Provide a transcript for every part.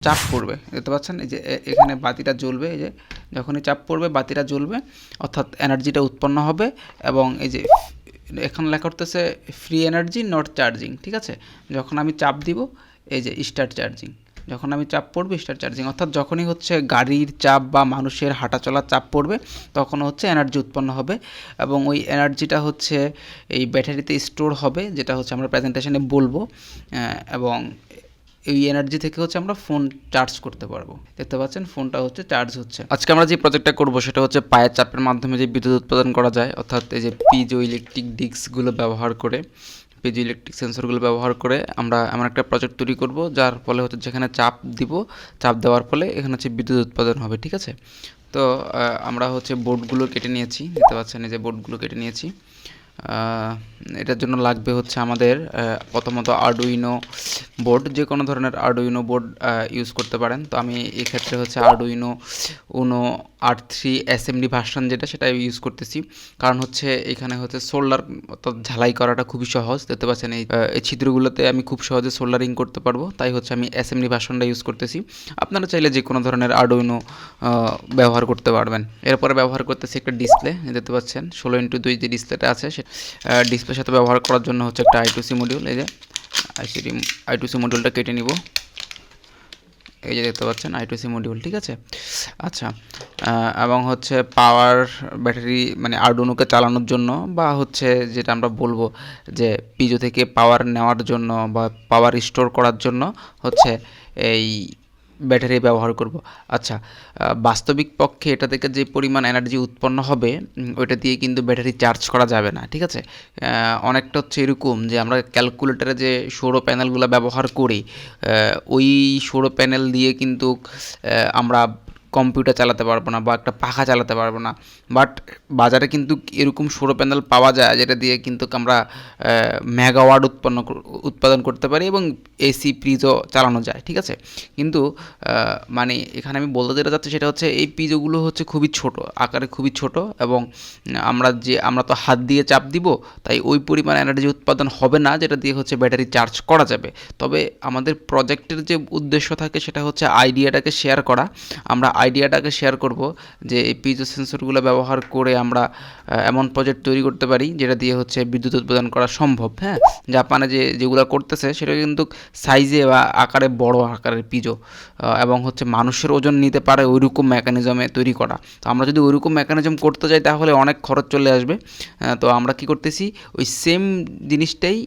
চাপ পড়বে, দেখতে পাচ্ছেন এই যে এখানে বাতিটা জ্বলবে, এই যে যখনই চাপ পড়বে বাতিটা জ্বলবে অর্থাৎ এনার্জিটা উৎপন্ন হবে। এবং এই যে এখানে লেখা করতেছে ফ্রি এনার্জি নট চার্জিং, ঠিক আছে। যখন আমি চাপ দিব এই যে স্টার্ট চার্জিং, যখন আমি চাপ পড়বে স্টার্ট চার্জিং, অর্থাৎ যখনই হচ্ছে গাড়ির চাপ বা মানুষের হাঁটা চলার চাপ পড়বে তখন হচ্ছে এনার্জি উৎপন্ন হবে। এবং ওই এনার্জিটা হচ্ছে এই ব্যাটারিতে স্টোর হবে, যেটা হচ্ছে আমরা প্রেজেন্টেশনে বলবো। এবং এই এনার্জি থেকে হচ্ছে আমরা ফোন চার্জ করতে পারবো। দেখতে পাচ্ছেন ফোনটা হচ্ছে চার্জ হচ্ছে। আজকে আমরা যে প্রজেক্টটা করব সেটা হচ্ছে পায়ের চাপের মাধ্যমে যে বিদ্যুৎ উৎপাদন করা যায়, অর্থাৎ এই যে পিজো ইলেকট্রিক ডিস্কগুলো ব্যবহার করে, পিজো ইলেকট্রিক সেন্সরগুলো ব্যবহার করে আমরা এমন একটা প্রজেক্ট তৈরি করব যার ফলে হচ্ছে যেখানে চাপ দিব, চাপ দেওয়ার ফলে এখানে হচ্ছে বিদ্যুৎ উৎপাদন হবে, ঠিক আছে। তো আমরা হচ্ছে বোর্ডগুলো কেটে নিয়েছি, দেখতে পাচ্ছেন এই যে বোর্ডগুলো কেটে নিয়েছি। এটার জন্য লাগবে হচ্ছে আমাদের প্রথমত আরডুইনো বোর্ড, যে কোনো ধরনের আরডুইনো বোর্ড ইউজ করতে পারেন। তো আমি এক্ষেত্রে হচ্ছে Arduino Uno R3 assembly version যেটা, সেটা ইউজ করতেছি। কারণ হচ্ছে এখানে হচ্ছে সোল্ডার অর্থাৎ ঝালাই করাটা খুবই সহজ, দেখতে পাচ্ছেন এই ছিদ্রগুলোতে আমি খুব সহজে সোল্ডারিং করতে পারবো, তাই হচ্ছে আমি অ্যাসেম্বলি ভার্সনটা ইউজ করতেছি। আপনারা চাইলে যে কোনো ধরনের আরডুইনো ব্যবহার করতে পারবেন। এরপরে ব্যবহার করতেছি একটা ডিসপ্লে, দেখতে পাচ্ছেন 16x2 যে ডিসপ্লেটা আছে সে ডিসপ্লের সাথে ব্যবহার করার জন্য হচ্ছে একটা I2C মডিউল, এই যে I2C মডিউলটা কেটে নিব, এই যে দেখতে পাচ্ছেন I2C মডিউল, ঠিক আছে। আচ্ছা, এবং হচ্ছে পাওয়ার ব্যাটারি মানে আরডুইনোকে চালানোর জন্য বা হচ্ছে যেটা আমরা বলবো যে পিজো থেকে পাওয়ার নেওয়ার জন্য বা পাওয়ার স্টোর করার জন্য হচ্ছে এই ব্যাটারি ব্যবহার করব। আচ্ছা, বাস্তবিক পক্ষে এটা থেকে যে পরিমাণ এনার্জি উৎপন্ন হবে ওইটা দিয়ে কিন্তু ব্যাটারি চার্জ করা যাবে না, ঠিক আছে। অনেকটা হচ্ছে এরকম যে আমরা ক্যালকুলেটরে যে সৌর প্যানেলগুলো ব্যবহার করি, ওই সৌর প্যানেল দিয়ে কিন্তু আমরা কম্পিউটার চালাতে পারবো না বা একটা পাখা চালাতে পারবো না। বাট বাজারে কিন্তু এরকম সৌর প্যানেল পাওয়া যায় যেটা দিয়ে কিন্তু আমরা মেগাওয়াট উৎপাদন করতে পারি এবং এসি ফ্রিজও চালানো যায়, ঠিক আছে। কিন্তু মানে এখানে আমি বলতে যেটা যাচ্ছি সেটা হচ্ছে এই পিজোগুলো হচ্ছে খুবই ছোট আকারে, খুবই ছোট, এবং আমরা তো হাত দিয়ে চাপ দিব, তাই ওই পরিমাণ এনার্জি উৎপাদন হবে না যেটা দিয়ে হচ্ছে ব্যাটারি চার্জ করা যাবে। তবে আমাদের প্রজেক্টের যে উদ্দেশ্য থাকে সেটা হচ্ছে আইডিয়াটাকে শেয়ার করা। আমরা আইডিয়াটাকে শেয়ার করব যে এই পিজো সেন্সরগুলো ব্যবহার করে আমরা এমন প্রজেক্ট তৈরি করতে পারি যেটা দিয়ে হচ্ছে বিদ্যুৎ উৎপাদন করা সম্ভব। হ্যাঁ, জাপানে যেগুলো করতেছে সেটা কিন্তু সাইজে বা আকারে বড় আকারের পিজো, এবং হচ্ছে মানুষের ওজন নিতে পারে ওইরকম মেকানিজমে তৈরি করা। তো আমরা যদি ওইরকম মেকানিজম করতে যাই তাহলে অনেক খরচ চলে আসবে। তো আমরা কি করতেছি, ওই সেম জিনিসটাই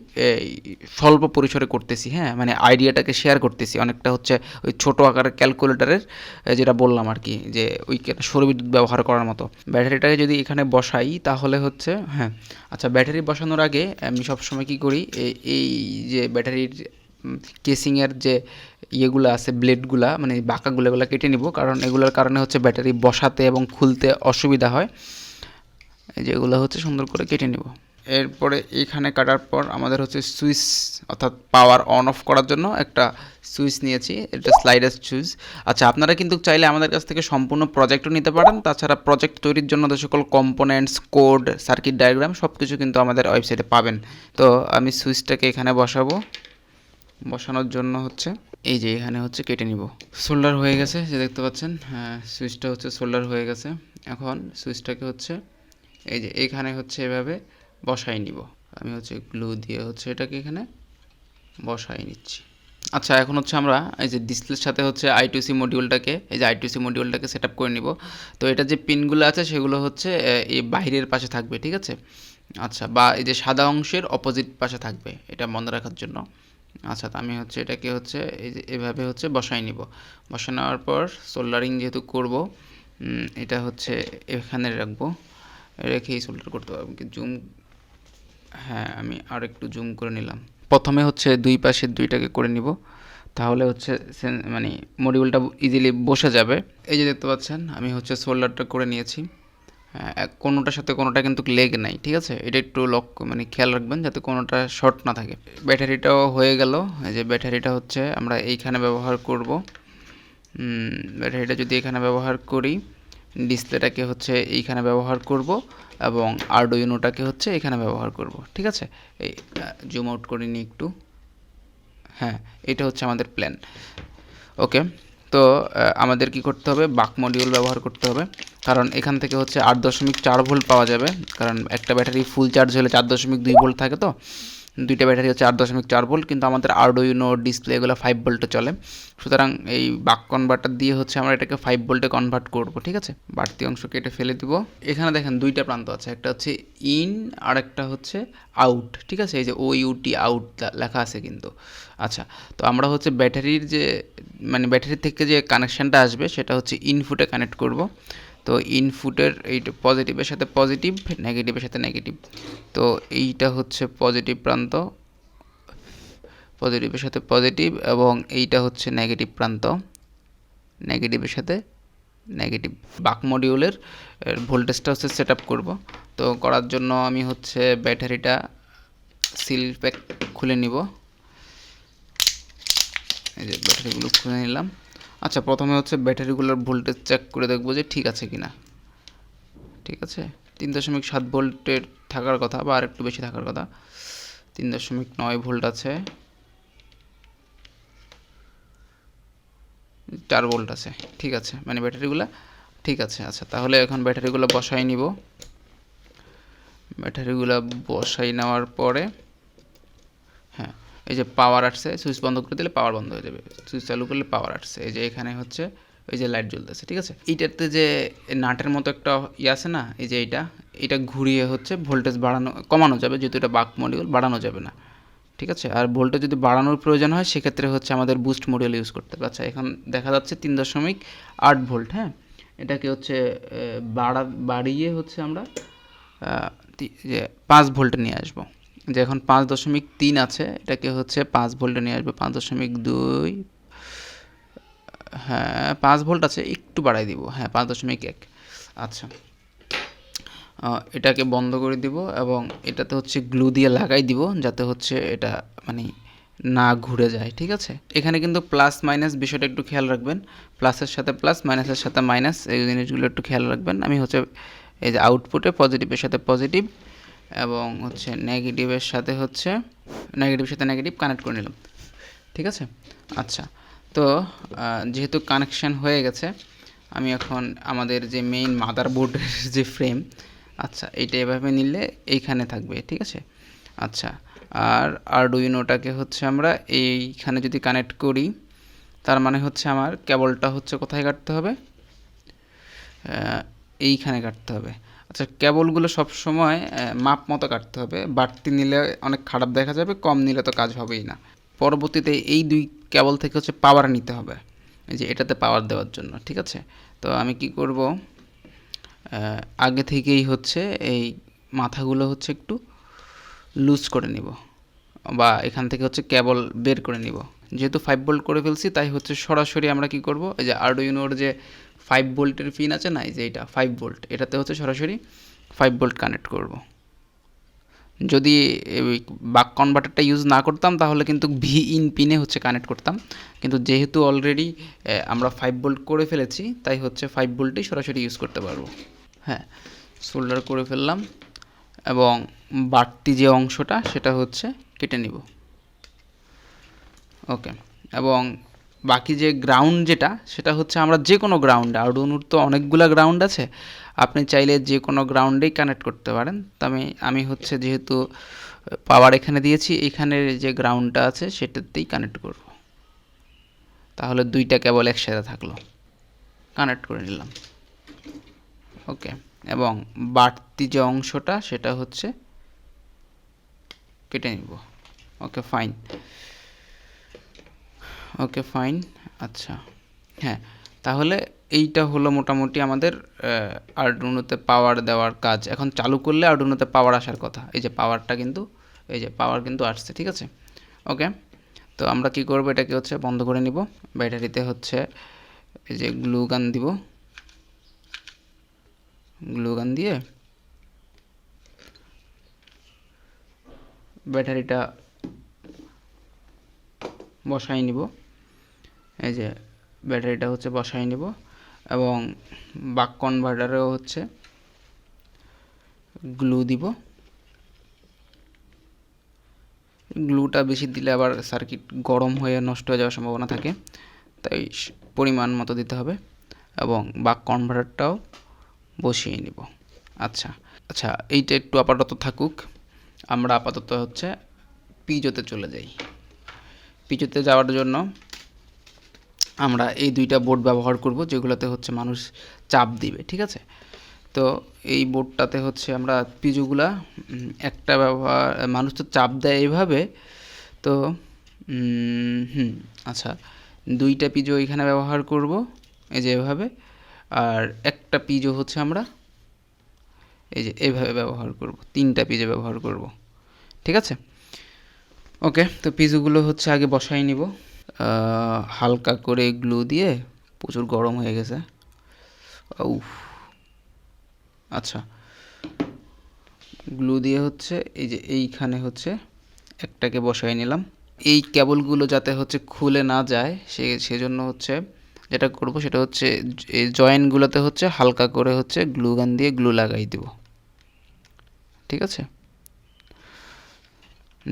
স্বল্প পরিসরে করতেছি। হ্যাঁ, মানে আইডিয়াটাকে শেয়ার করতেছি অনেকটা হচ্ছে ওই ছোটো আকারের ক্যালকুলেটরের যেটা বললাম আর কি, যে ওই সৌরবিদ্যুৎ ব্যবহার করার মতো। ব্যাটারিটাকে যদি এখানে বসাই তাহলে হচ্ছে, হ্যাঁ আচ্ছা, ব্যাটারি বসানোর আগে আমি সবসময় কী করি, এই যে ব্যাটারির কেসিংয়ের যে ইয়েগুলো আছে, ব্লেডগুলা মানে বাঁকাগুলো, এগুলো কেটে নিব, কারণ এগুলোর কারণে হচ্ছে ব্যাটারি বসাতে এবং খুলতে অসুবিধা হয়। এই যেগুলো হচ্ছে সুন্দর করে কেটে নিব। এরপরে এইখানে কাটার পর আমাদের হচ্ছে সুইচ, অর্থাৎ পাওয়ার অন অফ করার জন্য একটা সুইচ নিয়েছি, এটা স্লাইডার সুইচ। আচ্ছা, আপনারা কিন্তু চাইলে আমাদের কাছ থেকে সম্পূর্ণ প্রজেক্টও নিতে পারেন। তাছাড়া প্রজেক্ট তৈরির জন্য যে সকল কম্পোনেন্টস, কোড, সার্কিট ডায়াগ্রাম সব কিছু কিন্তু আমাদের ওয়েবসাইটে পাবেন। তো আমি সুইচটাকে এখানে বসাবো, বসানোর জন্য হচ্ছে এই যে এখানে হচ্ছে কেটে নিব। সোল্ডার হয়ে গেছে, যে দেখতে পাচ্ছেন, হ্যাঁ সুইচটা হচ্ছে সোল্ডার হয়ে গেছে। এখন সুইচটাকে হচ্ছে এই যে এখানে হচ্ছে এভাবে বসাই নিব। আমি হচ্ছে গ্লু দিয়ে হচ্ছে এটাকে এখানে বসাই নিচ্ছি। আচ্ছা, এখন হচ্ছে আমরা এই যে ডিসপ্লের সাথে হচ্ছে I2C মডিউলটাকে, এই যে I2C মডিউলটাকে সেট আপ করে নিব। তো এটা যে পিনগুলো আছে সেগুলো হচ্ছে এই বাইরের পাশে থাকবে, ঠিক আছে। আচ্ছা, বা এই যে সাদা অংশের অপোজিট পাশে থাকবে, এটা মনে রাখার জন্য। আচ্ছা, তো আমি হচ্ছে এটাকে হচ্ছে এই যে এভাবে হচ্ছে বসাই নিব। বসানো নেওয়ার পর সোল্ডারিং যেহেতু করব, এটা হচ্ছে এখানে রাখবো, রেখেই সোল্ডার করতে পারবো। জুম, হ্যাঁ আমি আর একটু জুম করে নিলাম। প্রথমে হচ্ছে দুই পাশের দুইটাকে করে নিব, তাহলে হচ্ছে মানে মডিউলটা ইজিলি বসে যাবে। এই যে দেখতে পাচ্ছেন আমি হচ্ছে সোল্ডারটা করে নিয়েছি। কোনোটার সাথে কোনোটা কিন্তু লেগ নাই, ঠিক আছে। এটা একটু মানে খেয়াল রাখবেন যাতে কোনোটা শর্ট না থাকে। ব্যাটারিটাও হয়ে গেল। এই যে ব্যাটারিটা হচ্ছে আমরা এইখানে ব্যবহার করব। ব্যাটারিটা যদি এখানে ব্যবহার করি, ডিসপ্লেটাকে হচ্ছে এইখানে ব্যবহার করব এবং আরডুইনোটাকে হচ্ছে এখানে ব্যবহার করব, ঠিক আছে। এই জুম আউট করে নিই একটু। হ্যাঁ, এটা হচ্ছে আমাদের প্ল্যান। ওকে, তো আমাদের কি করতে হবে, বাক মডিউল ব্যবহার করতে হবে, কারণ এখান থেকে হচ্ছে 8.4 ভোল্ট পাওয়া যাবে, কারণ একটা ব্যাটারি ফুল চার্জ হলে 4.2 ভোল্ট থাকে, তো দুইটা ব্যাটারি হচ্ছে 8.4 ভোল্ট, কিন্তু আমাদের আরডুইনো ডিসপ্লে এগুলো 5 ভোল্টে চলে। সুতরাং এই বাক কনভার্টার দিয়ে হচ্ছে আমরা এটাকে 5 ভোল্টে কনভার্ট করব, ঠিক আছে। বাড়তি অংশ কেটে ফেলে দিব। এখানে দেখেন দুইটা প্রান্ত আছে, একটা হচ্ছে ইন আর একটা হচ্ছে আউট, ঠিক আছে। এই যে OUT আউট লেখা আছে কিন্তু। আচ্ছা, তো আমরা হচ্ছে ব্যাটারির যে মানে ব্যাটারি থেকে যে কানেকশানটা আসবে সেটা হচ্ছে ইনপুটে কানেক্ট করব। তো ইনপুটের এইটা পজিটিভের সাথে পজিটিভ, নেগেটিভের সাথে নেগেটিভ। তো এইটা হচ্ছে পজিটিভ প্রান্ত, পজিটিভের সাথে পজিটিভ, এবং এইটা হচ্ছে নেগেটিভ প্রান্ত, নেগেটিভের সাথে নেগেটিভ। বাক মডিউলের ভোল্টেজটা হচ্ছে সেট আপ করবো। তো করার জন্য আমি হচ্ছে ব্যাটারিটা সিল প্যাক খুলে নিব। এই যে ব্যাটারিগুলো খুলে নিলাম। আচ্ছা, প্রথমে হচ্ছে ব্যাটারিগুলোর ভোল্টেজ চেক করে দেখবো যে ঠিক আছে কিনা। ঠিক আছে, 3.7 ভোল্টের থাকার কথা, বা আর একটু বেশি থাকার কথা। 3.9 ভোল্ট আছে, 4 ভোল্ট আছে, ঠিক আছে, মানে ব্যাটারিগুলো ঠিক আছে। আচ্ছা, তাহলে এখন ব্যাটারিগুলো বসাই নিব। ব্যাটারিগুলো বসাই নেওয়ার পরে হ্যাঁ, এই যে পাওয়ার আসছে, সুইচ বন্ধ করে দিলে পাওয়ার বন্ধ হয়ে যাবে, সুইচ চালু করলে পাওয়ার আসছে। এই যে এখানে হচ্ছে এই যে লাইট জ্বলতেছে, ঠিক আছে। এইটাতে যে নাটের মতো একটা আছে না, এই যে এটা ঘুরিয়ে হচ্ছে ভোল্টেজ বাড়ানো কমানো যাবে, যেহেতু এটা বাক মডিউল, বাড়ানো যাবে না, ঠিক আছে। আর ভোল্টেজ যদি বাড়ানোর প্রয়োজন হয় সেক্ষেত্রে হচ্ছে আমাদের বুস্ট মডিউল ইউজ করতে হবে। আচ্ছা, এখন দেখা যাচ্ছে 3.8 ভোল্ট। হ্যাঁ, এটাকে হচ্ছে বাড়িয়ে হচ্ছে আমরা যে 5 ভোল্টে নিয়ে আসবো। যে এখন 5.3 আছে, এটাকে হচ্ছে 5 ভোল্টে নিয়ে আসবো, 5.2। হ্যাঁ, 5 ভোল্ট আছে, একটু বাড়াই দিব, হ্যাঁ 5.1। আচ্ছা, এটাকে বন্ধ করে দিব এবং এটাতে হচ্ছে গ্লু দিয়ে লাগাই দিব, যাতে হচ্ছে এটা মানে না ঘুরে যায়, ঠিক আছে। এখানে কিন্তু প্লাস মাইনাস বিষয়টা একটু খেয়াল রাখবেন, প্লাসের সাথে প্লাস, মাইনাসের সাথে মাইনাস, এই জিনিসগুলো একটু খেয়াল রাখবেন। আমি হচ্ছে এই যে আউটপুটে পজিটিভের সাথে পজিটিভ এবং হচ্ছে নেগেটিভের সাথে নেগেটিভ কানেক্ট করে নিলাম, ঠিক আছে। আচ্ছা, তো যেহেতু কানেকশান হয়ে গেছে, আমি এখন আমাদের যে মেইন মাদারবোর্ডের যে ফ্রেম, আচ্ছা এইটা এভাবে নিলে এইখানে থাকবে, ঠিক আছে। আচ্ছা, আর আরডুইনোটাকে হচ্ছে আমরা এইখানে যদি কানেক্ট করি, তার মানে হচ্ছে আমার কেবলটা হচ্ছে কোথায় কাটতে হবে, এইখানে কাটতে হবে। আচ্ছা, কেবলগুলো সবসময় মাপ মতো কাটতে হবে, বাড়তি নিলে অনেক খারাপ দেখা যাবে, কম নিলে তো কাজ হবেই না। পরবর্তীতে এই দুই কেবল থেকে হচ্ছে পাওয়ার নিতে হবে, এই যে এটাতে পাওয়ার দেওয়ার জন্য, ঠিক আছে। তো আমি কি করব, আগে থেকেই হচ্ছে এই মাথাগুলো হচ্ছে একটু লুজ করে নিব, বা এখান থেকে হচ্ছে কেবল বের করে নিব। যেহেতু 5 ভোল্ট করে ফেলছি, তাই হচ্ছে সরাসরি আমরা কি করব, এই যে আরডুইনোর যে 5 ভোল্টের পিন আছে না, এই যে এটা 5 ভোল্ট, এটাতে হচ্ছে সরাসরি 5 ভোল্ট কানেক্ট করব। যদি বাক কনভার্টারটা ইউজ না করতাম তাহলে কিন্তু ভি ইন পিনে হচ্ছে কানেক্ট করতাম, কিন্তু যেহেতু অলরেডি আমরা 5 ভোল্ট করে ফেলেছি, তাই হচ্ছে 5 ভোল্টেই সরাসরি ইউজ করতে পারবো। হ্যাঁ, সোল্ডার করে ফেললাম এবং বাড়তি যে অংশটা সেটা হচ্ছে কেটে নিব। ওকে, এবং বাকি যে গ্রাউন্ড যেটা, সেটা হচ্ছে আমরা যে কোনো গ্রাউন্ডে, আরডুইনোর তো অনেকগুলো গ্রাউন্ড আছে, আপনি চাইলে যে কোনো গ্রাউন্ডেই কানেক্ট করতে পারেন। তো আমি হচ্ছে যেহেতু পাওয়ার এখানে দিয়েছি, এখানের যে গ্রাউন্ডটা আছে সেটাতেই কানেক্ট করব। তাহলে দুইটা কেবল একসাথে থাকলো, কানেক্ট করে নিলাম। ওকে, এবং বাড়তি যে অংশটা সেটা হচ্ছে কেটে নিব। Okay fine, okay fine. আচ্ছা, হ্যাঁ, তাহলে এইটা হলো মোটামুটি আমাদের আরডুইনোতে পাওয়ার দেওয়ার কাজ। এখন চালু করলে আরডুইনোতে পাওয়ার আসার কথা, এই যে পাওয়ারটা কিন্তু, এই যে পাওয়ার কিন্তু আসছে, ঠিক আছে। ওকে, তো আমরা কি করব, এটাকে হচ্ছে বন্ধ করে নিব। ব্যাটারিতে হচ্ছে এই যে গ্লু গান দিব, গ্লু গান দিয়ে ব্যাটারিটা বসাই নিব। এই যে ব্যাটারিটা হচ্ছে বসাই নিব এবং বাক কনভার্টারেও হচ্ছে গ্লু দিব। গ্লুটা বেশি দিলে আবার সার্কিট গরম হয়ে নষ্ট হয়ে যাওয়ার সম্ভাবনা থাকে, তাই পরিমাণ মতো দিতে হবে এবং বাক কনভার্টারটাও বসিয়ে নিব। আচ্ছা আচ্ছা, এইটা একটু আপাতত থাকুক। আমরা আপাতত হচ্ছে পিজোতে চলে যাই। পিজোতে যাওয়ার জন্য আমরা এই দুইটা বোর্ড ব্যবহার করব, যেগুলোতে হচ্ছে মানুষ চাপ দিবে। ঠিক আছে, তো এই বোর্ডটাতে হচ্ছে আমরা পিজোগুলা একটা ব্যবহার, মানুষ তো চাপ দেয় এইভাবে, তো আচ্ছা, দুইটা পিজো এখানে ব্যবহার করব এই যে এভাবে, আর একটা পিজো হচ্ছে আমরা এই যে এইভাবে ব্যবহার করব, তিনটা পিজো ব্যবহার করব। ঠিক আছে, ওকে। তো পিজোগুলো হচ্ছে আগে বসাই নিব হালকা করে গ্লু দিয়ে। প্রচুর গরম হয়ে গেছে। উফ, আচ্ছা, গ্লু দিয়ে হচ্ছে এই যে এইখানে হচ্ছে একটাকে বসাই নিলাম। এই কেবলগুলো যাতে হচ্ছে খুলে না যায় সেজন্য হচ্ছে যেটা করব সেটা হচ্ছে এই জয়েন্টগুলোতে হচ্ছে হালকা করে হচ্ছে গ্লু গান দিয়ে গ্লু লাগাই দেব। ঠিক আছে,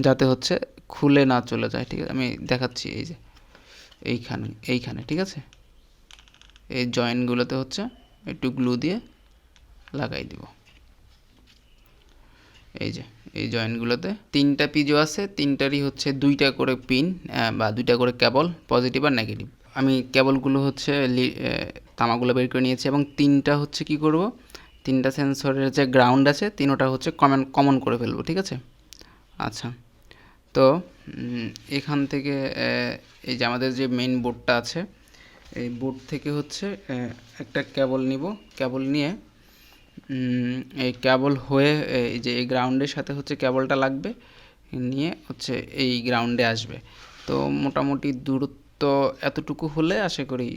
যাতে হচ্ছে খুলে না চলে যায়। ঠিক আছে, আমি দেখাচ্ছি। এই যে এইখানে ঠিক আছে, এই জয়েন্টগুলোতে হচ্ছে একটু গ্লু দিয়ে লাগাই দিব। এই যে এই জয়েন্টগুলোতে তিনটা পিজো আছে, তিনটারই হচ্ছে দুইটা করে পিন বা দুইটা করে কেবল, পজিটিভ আর নেগেটিভ। আমি কেবলগুলো হচ্ছে তামাগুলো বের করে নিয়েছি এবং তিনটা হচ্ছে কি করব, তিনটা সেন্সরের যে গ্রাউন্ড আছে তিনোটা হচ্ছে কমন করে ফেলবো। ঠিক আছে, আচ্ছা, তো এখান থেকে এই যে আমাদের যে মেইন বোর্ডটা আছে, এই বোর্ড থেকে হচ্ছে একটা কেবল নিব। কেবল নিয়ে এই কেবল হয়ে এই যে এই গ্রাউন্ডের সাথে হচ্ছে কেবলটা লাগবে, নিয়ে হচ্ছে এই গ্রাউন্ডে আসবে। তো মোটামুটি দূরত্ব এতটুকু হলে আশা করি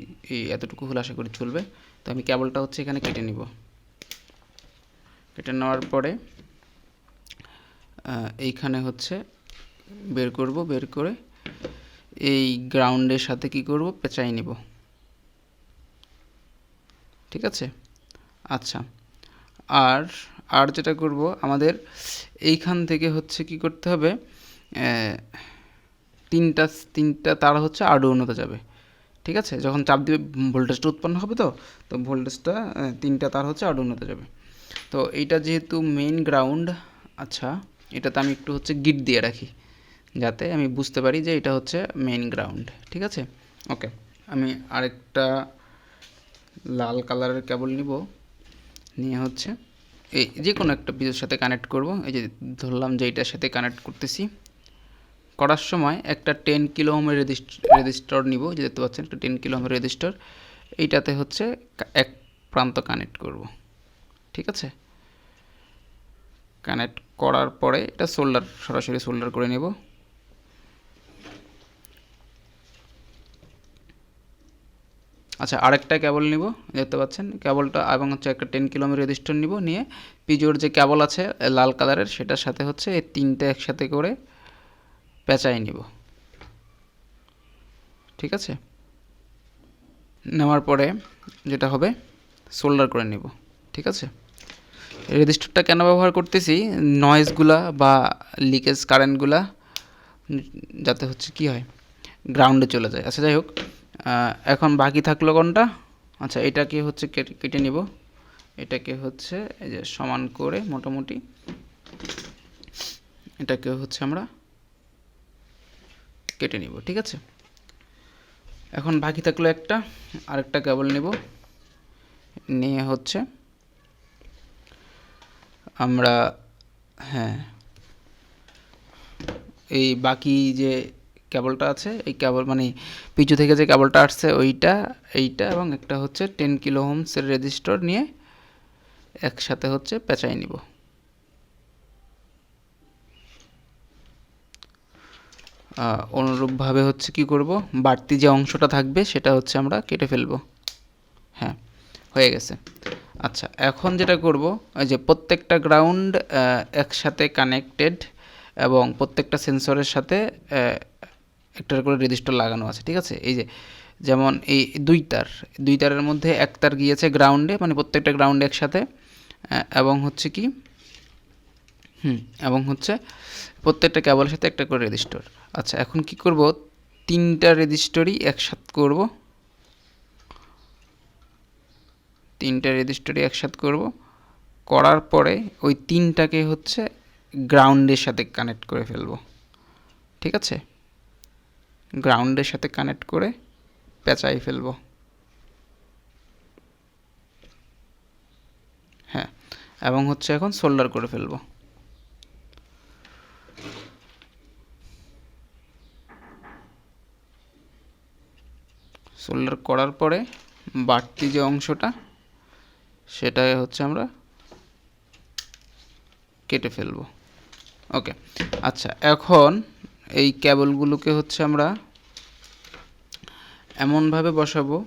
চলবে। তো আমি কেবলটা হচ্ছে এখানে কেটে নিব। কেটে নেওয়ার পরে এইখানে হচ্ছে বের করে এই গ্রাউন্ডের সাথে কি করব, পেঁচাই নিব। ঠিক আছে, আচ্ছা, আর যেটা করব, আমাদের এইখান থেকে হচ্ছে কি করতে হবে, তিনটা তার হচ্ছে আর্ডুইনোতে যাবে। ঠিক আছে, যখন চাপ দিবে ভোল্টেজটা উৎপন্ন হবে, তো ভোল্টেজটা তিনটা তার হচ্ছে আর্ডুইনোতে যাবে। তো এইটা যেহেতু মেইন গ্রাউন্ড, আচ্ছা, এটাতে আমি একটু হচ্ছে গিট দিয়ে রাখি যাতে আমি বুঝতে পারি যে এটা হচ্ছে মেইন গ্রাউন্ড। ঠিক আছে, ওকে। আমি আরেকটা লাল কালারের কেবল নিব, নিয়ে হচ্ছে এই যে কোনো একটা পিজোর সাথে কানেক্ট করব। এই যে ধরলাম যে এইটার সাথে কানেক্ট করতেছি। করার সময় একটা 10 কিলো ওহমের রেজিস্টর নিব, যে দেখতে পাচ্ছেন একটা 10 কিলো ওহমের রেজিস্টর। এইটাতে হচ্ছে এক প্রান্ত কানেক্ট করব। ঠিক আছে, কানেক্ট করার পরে এটা সরাসরি সোল্ডার করে নেব। আচ্ছা, আরেকটা কেবল নিব, দেখতে পাচ্ছেন কেবলটা, এবং হচ্ছে একটা 10 কিলো ওহমের রেজিস্টর নিব, নিয়ে পিজোর যে কেবল আছে লাল কালারের সেটার সাথে হচ্ছে এই তিনটে একসাথে করে পেঁচাই নিব। ঠিক আছে, নেওয়ার পরে যেটা হবে সোল্ডার করে নিব। ঠিক আছে, রেজিস্টারটা কেন ব্যবহার করতেছি, নয়েজগুলা বা লিকেজ কারেন্টগুলা যাতে হচ্ছে কি হয়, গ্রাউন্ডে চলে যায়। আচ্ছা, যাই হোক, এখন বাকি থাকলো কোনটা, আচ্ছা, এটাকে হচ্ছে কেটে নিব। এটাকে হচ্ছে এই যে সমান করে মোটামুটি এটাকে হচ্ছে আমরা কেটে নিব। ঠিক আছে, এখন বাকি থাকলো আরেকটা কেবল নিব, নিয়ে হচ্ছে আমরা এই বাকি যে কেবলটা আছে, এই কেবল মানে পিছু থেকে যে কেবলটা আসছে এইটা এবং একটা হচ্ছে 10 কিলো ওহমসের রেজিস্টর নিয়ে একসাথে হচ্ছে পেঁচাই নিব। অনুরূপভাবে হচ্ছে কি করব, বাড়তি যে অংশটা থাকবে সেটা হচ্ছে আমরা কেটে ফেলব। হ্যাঁ, হয়ে গেছে। আচ্ছা, এখন যেটা করব, ওই যে প্রত্যেকটা গ্রাউন্ড একসাথে কানেক্টেড এবং প্রত্যেকটা সেন্সরের সাথে একটা করে রেজিস্টার লাগানো আছে। ঠিক আছে, এই যে যেমন এই দুই তারের মধ্যে এক তার গিয়েছে গ্রাউন্ডে, মানে প্রত্যেকটা গ্রাউন্ডে একসাথে, এবং হচ্ছে কি এবং হচ্ছে প্রত্যেকটা কেবলের সাথে একটা করে রেজিস্টার। আচ্ছা, এখন কি করব, তিনটা রেজিস্টারই একসাথে করব। তিনটা রেজিস্টারই একসাথে করব, করার পরে ওই তিনটাকে হচ্ছে গ্রাউন্ডের সাথে কানেক্ট করে ফেলবো। ঠিক আছে, গ্রাউন্ডের সাথে কানেক্ট করে পেঁচাই ফেলবো। হ্যাঁ, এবং হচ্ছে এখন সোল্ডার করে ফেলবো। সোল্ডার করার পরে বাড়তি যে অংশটা সেটা হচ্ছে আমরা কেটে ফেলবো। ওকে, আচ্ছা, এখন এই কেবলগুলোকে হচ্ছে আমরা এমনভাবে বসাবো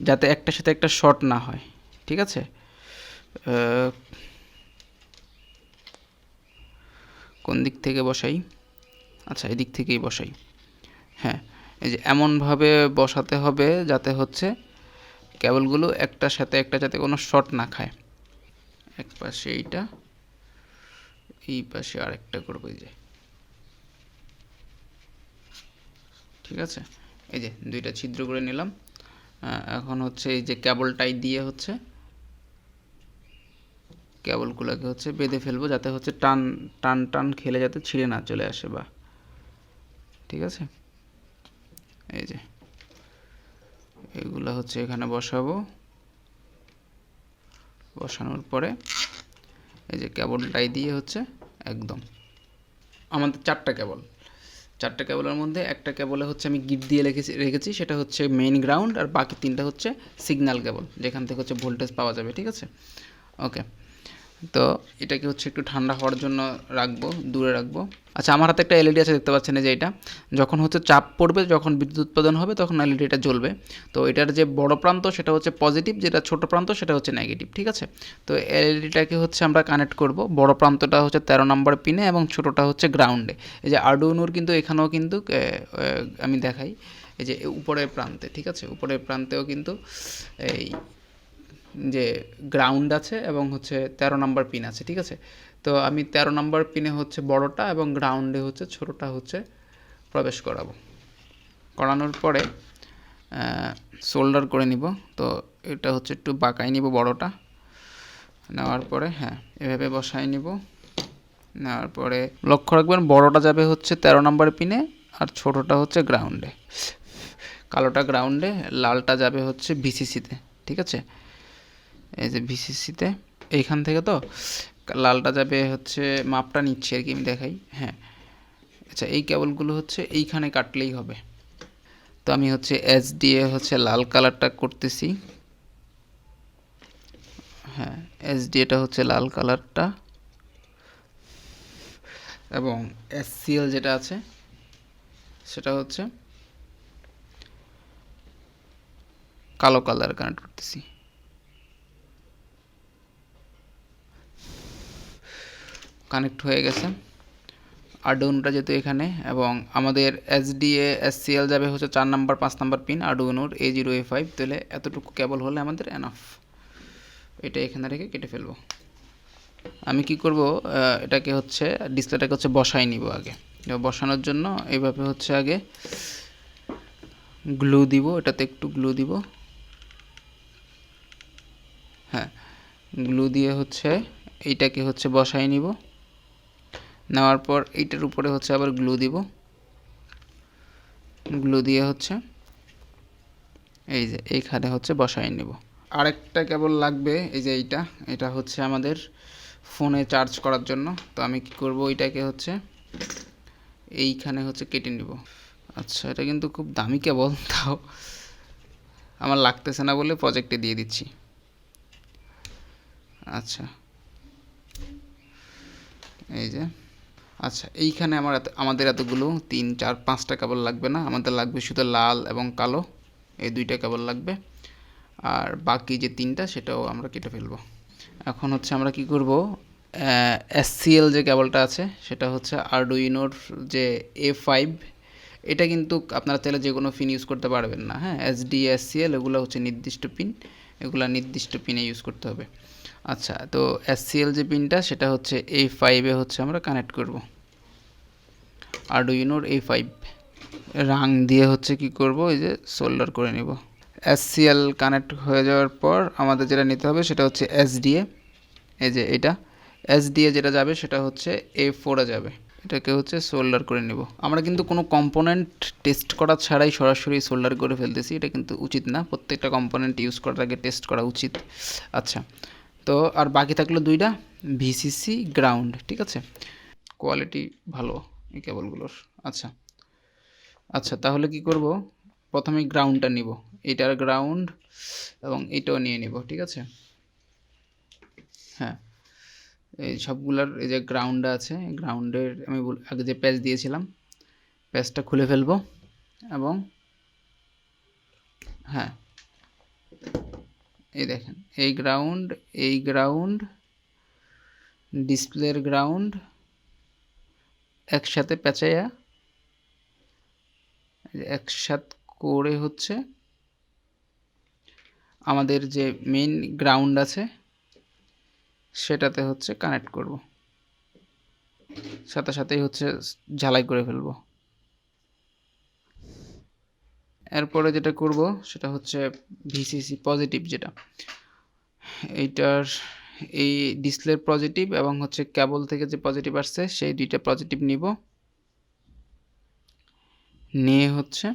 যাতে একটার সাথে একটা শর্ট না হয়। ঠিক আছে, কোন দিক থেকে বসাই? আচ্ছা, এই দিক থেকেই বসাই। হ্যাঁ, এই যে এমনভাবে বসাতে হবে যাতে হচ্ছে কেবলগুলো একটার সাথে একটা যাতে কোনো শর্ট না খায়। এক পাশে এইটা, এই পাশে আরেকটা করবো। এই যে, ঠিক আছে, এই যে দুইটা ছিদ্র করে নিলাম। এখন হচ্ছে এই যে কেবলটাই দিয়ে হচ্ছে কেবলগুলোকে হচ্ছে বেঁধে ফেলবো যাতে হচ্ছে টান টান টান খেলে যাতে ছিঁড়ে না চলে আসে বা, ঠিক আছে। এই যে এগুলো হচ্ছে এখানে বসাবো। বসানোর পরে এই যে কেবলটাই দিয়ে হচ্ছে একদম আমাদের চারটা কেবলের মধ্যে একটা কেবলে হচ্ছে আমি গিট দিয়ে রেখেছি, সেটা হচ্ছে মেইন গ্রাউন্ড, আর বাকি তিনটা হচ্ছে সিগন্যাল কেবল, যেখান থেকে হচ্ছে ভোল্টেজ পাওয়া যাবে। ঠিক আছে, ওকে। তো এটাকে হচ্ছে একটু ঠান্ডা হওয়ার জন্য রাখবো, দূরে রাখবো। আচ্ছা, আমার হাতে একটা এলইডি আছে, দেখতে পাচ্ছেন যে এটা যখন হচ্ছে চাপ পড়বে, যখন বিদ্যুৎ উৎপাদন হবে, তখন এলইডিটা জ্বলবে। তো এটার যে বড় প্রান্ত সেটা হচ্ছে পজিটিভ, যেটা ছোট প্রান্ত সেটা হচ্ছে নেগেটিভ। ঠিক আছে, তো এলইডিটাকে হচ্ছে আমরা কানেক্ট করব। বড় প্রান্তটা হচ্ছে 13 নম্বর পিনে এবং ছোটোটা হচ্ছে গ্রাউন্ডে। এই যে আরডুইনোর কিন্তু এখানেও কিন্তু আমি দেখাই, এই যে উপরের প্রান্তে, ঠিক আছে, উপরের প্রান্তেও কিন্তু এই যে গ্রাউন্ড আছে এবং হচ্ছে 13 নম্বর পিন আছে। ঠিক আছে, তো আমি 13 নম্বর পিনে হচ্ছে বড়টা এবং গ্রাউন্ডে হচ্ছে ছোটোটা হচ্ছে প্রবেশ করাবো। করানোর পরে সোল্ডার করে নিব। তো এটা হচ্ছে একটু বাঁকাই নিব বড়টা, নেওয়ার পরে হ্যাঁ এভাবে বসাই নিব। নেওয়ার পরে লক্ষ্য রাখবেন বড়টা যাবে হচ্ছে 13 নম্বর পিনে আর ছোটোটা হচ্ছে গ্রাউন্ডে। কালোটা গ্রাউন্ডে, লালটা যাবে হচ্ছে ভিসিসিতে। ঠিক আছে, এই যে ভিসিসিতে এইখান থেকে, তো লালটা যাবে হচ্ছে, মাপটা নিচ্ছি আর কি আমি দেখাই। হ্যাঁ, আচ্ছা, এই কেবলগুলো হচ্ছে এইখানে কাটলেই হবে। তো আমি হচ্ছে এস দিয়ে হচ্ছে লাল কালারটা করতেছি। হ্যাঁ, এস ডিটা হচ্ছে লাল কালারটা, এবং এসসিএল যেটা আছে সেটা হচ্ছে কালো কালার কানেক্ট করতেছি। কানেক্ট হয়ে গেছে আরডুইনোটা যেহেতু এখানে, এবং আমাদের এসডিএ এসসিএল যাবে হচ্ছে 4 নম্বর 5 নম্বর পিন আরডুইনোর A0 A5। তাহলে এতটুকু কেবল হলে আমাদের এনাফ। এটা এখানে রেখে কেটে ফেলবো। আমি কি করব, এটাকে হচ্ছে ডিসপ্লেটাকে হচ্ছে বসাই নিব আগে। বসানোর জন্য এইভাবে হচ্ছে আগে গ্লু দিব, এটাতে একটু গ্লু দিব। হ্যাঁ, গ্লু দিয়ে হচ্ছে এইটাকে হচ্ছে বসাই নিব। নেওয়ার পর এইটার উপরে হচ্ছে আবার গ্লু দিব। গ্লু দিয়ে হচ্ছে এই যে এইখানে হচ্ছে বসাই নিব। আরেকটা কেবল লাগবে, এই যে এটা হচ্ছে আমাদের ফোনে চার্জ করার জন্য। তো আমি কি করব, এইটাকে হচ্ছে এইখানে হচ্ছে কেটে নিব। আচ্ছা, এটা কিন্তু খুব দামি কেবল, তাও আমার লাগতেছে না বলে প্রজেক্টে দিয়ে দিচ্ছি। আচ্ছা, এই যে, আচ্ছা, এইখানে আমাদের এতগুলো 3 4 5টা কেবল লাগবে না, আমাদের লাগবে শুধু লাল এবং কালো, এই দুইটা কেবল লাগবে। আর বাকি যে 3টা সেটাও আমরা কেটে ফেলবো। এখন হচ্ছে আমরা কি করব, এসসিএল যে কেবলটা আছে সেটা হচ্ছে আরডুইনোর যে A5, এটা কিন্তু আপনারা চাইলে যে কোনো পিন ইউজ করতে পারবেন না। হ্যাঁ, এসডি এসসিএল এগুলো হচ্ছে নির্দিষ্ট পিন, এগুলো নির্দিষ্ট পিনে ইউজ করতে হবে। আচ্ছা, তো এসসিএল যে পিনটা সেটা হচ্ছে A5-এ হচ্ছে আমরা কানেক্ট করব। আরডুইনোর A5 রাং দিয়ে হচ্ছে কি করব, এই যে সোল্ডার করে নিব। SCL কানেক্ট হয়ে যাওয়ার পর আমাদের যেটা নিতে হবে সেটা হচ্ছে SDA। এই যে এটা SDA যেটা যাবে সেটা হচ্ছে A4-এ যাবে, এটাকে হচ্ছে সোল্ডার করে নিব। আমরা কিন্তু কোনো কম্পোনেন্ট টেস্ট করা ছাড়াই সরাসরি সোল্ডার করে ফেলতেছি, এটা কিন্তু উচিত না। প্রত্যেকটা কম্পোনেন্ট ইউজ করার আগে টেস্ট করা উচিত। আচ্ছা, তো আর বাকি থাকলো দুইটা, VCC গ্রাউন্ড। ঠিক আছে, কোয়ালিটি ভালো এই কেবলগুলোর। আচ্ছা আচ্ছা, তাহলে কি করব, প্রথমে গ্রাউন্ডটা নিব, এটার গ্রাউন্ড এবং এটাও নিয়ে নিব। ঠিক আছে, হ্যাঁ, এই সবগুলার এই যে গ্রাউন্ড আছে, গ্রাউন্ডের আমি আগে যে প্যাচ দিয়েছিলাম প্যাচটা খুলে ফেলবো এবং হ্যাঁ এই দেখেন এই গ্রাউন্ড ডিসপ্লের গ্রাউন্ড একসাথে প্যাচাইয়া একসাথ করে হচ্ছে আমাদের যে মেইন গ্রাউন্ড আছে সেটাতে হচ্ছে কানেক্ট করব, সাথে সাথেই হচ্ছে ঝালাই করে ফেলবো। এরপরে যেটা করব সেটা হচ্ছে ভিসিসি পজিটিভ, যেটা এইটার এই ডিসপ্লের পজিটিভ এবং হচ্ছে কেবল থেকে যে পজিটিভ আসছে সেই দুইটা পজিটিভ নিব, নিয়ে হচ্ছে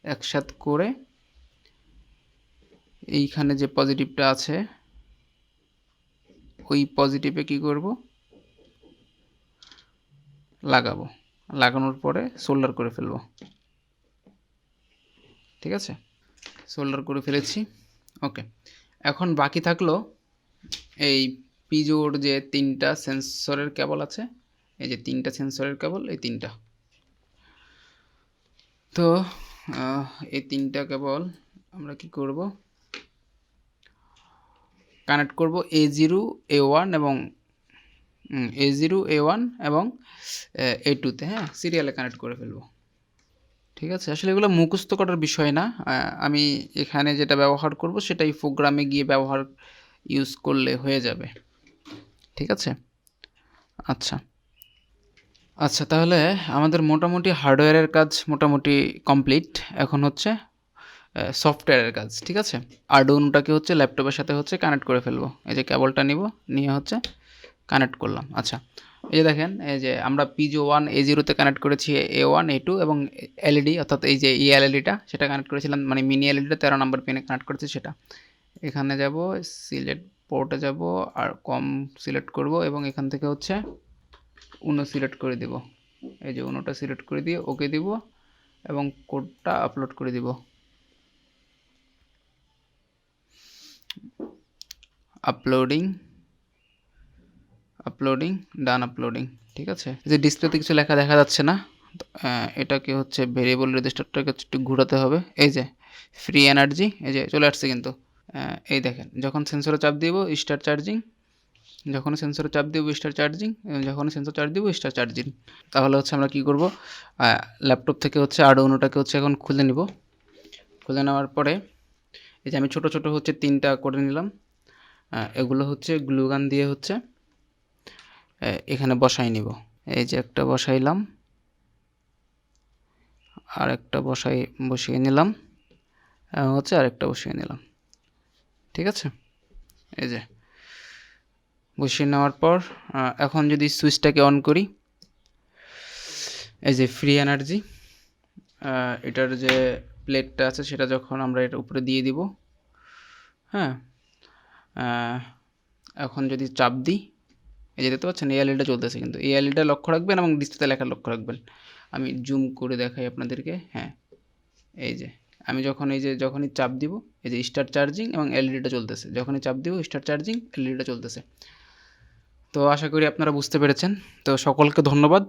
একসাথ করে এইখানে যে পজিটিভটা আছে ওই পজিটিভে কি করব, লাগাবো, লাগানোর পরে সোল্ডার করে ফেলবো। ঠিক আছে, সোল্ডার করে ফেলেছি। ওকে, এখন বাকি থাকলো এই পিজোর যে তিনটা সেন্সরের কেবল আছে, এই যে তিনটা সেন্সরের কেবল, এই তিনটা। তো এই তিনটা কেবল আমরা কি করব, কানেক্ট করব A0 A1 এবং A0 A1 এবং A2-তে, হ্যাঁ, সিরিয়ালে কানেক্ট করে ফেলবো। ঠিক আছে, আসলে এগুলো মুখস্থ করার বিষয় না, আমি এখানে যেটা ব্যবহার করব সেটাই প্রোগ্রামে গিয়ে ইউজ করলে হয়ে যাবে। ঠিক আছে, আচ্ছা আচ্ছা, তাহলে আমাদের মোটামুটি হার্ডওয়্যারের কাজ মোটামুটি কমপ্লিট। এখন হচ্ছে সফটওয়্যারের কাজ। ঠিক আছে, আরডুইনোটাকে হচ্ছে ল্যাপটপের সাথে হচ্ছে কানেক্ট করে ফেলবো। এই যে কেবলটা নিব, নিয়ে হচ্ছে কানেক্ট করলাম। আচ্ছা, এই যে দেখেন, এই যে আমরা পিজো1 A0-তে কানেক্ট করেছি A1 A2 এবং এলইডি, অর্থাৎ এই যে এলইডিটা সেটা কানেক্ট করেছিলাম, মানে মিনি এলইডিটা 13 নম্বর পিনে কানেক্ট করেছি সেটা। এখানে যাব, সিলেক্ট পোর্টে যাব আর কম সিলেক্ট করব এবং এখান থেকে হচ্ছে উনো সিলেক্ট করে দেব। এই যে উনোটা সিলেক্ট করে দিয়ে ওকে দিব এবং কোডটা আপলোড করে দিব। আপলোডিং ডান আপলোডিং। ঠিক আছে, যে ডিসপ্লেতে কিছু লেখা দেখা যাচ্ছে না, এটাকে হচ্ছে ভেরিয়েবল রেজিস্টারটাকে একটু ঘোরাতে হবে। এই যে ফ্রি এনার্জি, এই যে চলে আসছে কিন্তু। এই দেখেন, যখন সেন্সরে চাপ দিব স্টার্ট চার্জিং, যখন সেন্সরে চাপ দিব স্টার চার্জিং, যখন সেন্সর চার্জ দিব স্টার চার্জিং। তাহলে হচ্ছে আমরা কি করব, ল্যাপটপ থেকে হচ্ছে আরডুইনোটাকে হচ্ছে এখন খুলে নিব। খুলে নেওয়ার পরে এই যে আমি ছোট ছোট হচ্ছে 3টা করে নিলাম, এগুলো হচ্ছে গ্লুগান দিয়ে হচ্ছে এখানে বসাই নিব। এই যে একটা বসাইলাম, আর একটা বসিয়ে নিলাম এবং হচ্ছে আরেকটা বসিয়ে নিলাম। ঠিক আছে, এই যে বসিয়ে নেওয়ার পর এখন যদি সুইচটাকে অন করি, এই যে ফ্রি এনার্জি, এটার যে প্লেটটা আছে সেটা যখন আমরা এটার উপরে দিয়ে দিব, হ্যাঁ, এখন যদি চাপ দিই, এই যে দেখতে পাচ্ছেন এই এলইডিটা চলতেছে, কিন্তু এই এলইডিটা লক্ষ্য রাখবেন এবং ডিসপ্লেতে লেখা লক্ষ্য রাখবেন। আমি জুম করে দেখাই আপনাদেরকে, হ্যাঁ, এই যে আমি যখনই চাপ দিব, এই যে স্টার্ট চার্জিং এবং এলইডিটা চলতেছে, যখনই চাপ দিব স্টার্ট চার্জিং এলইডিটা চলতেছে। তো আশা করি আপনারা বুঝতে পেরেছেন। তো সকলকে ধন্যবাদ।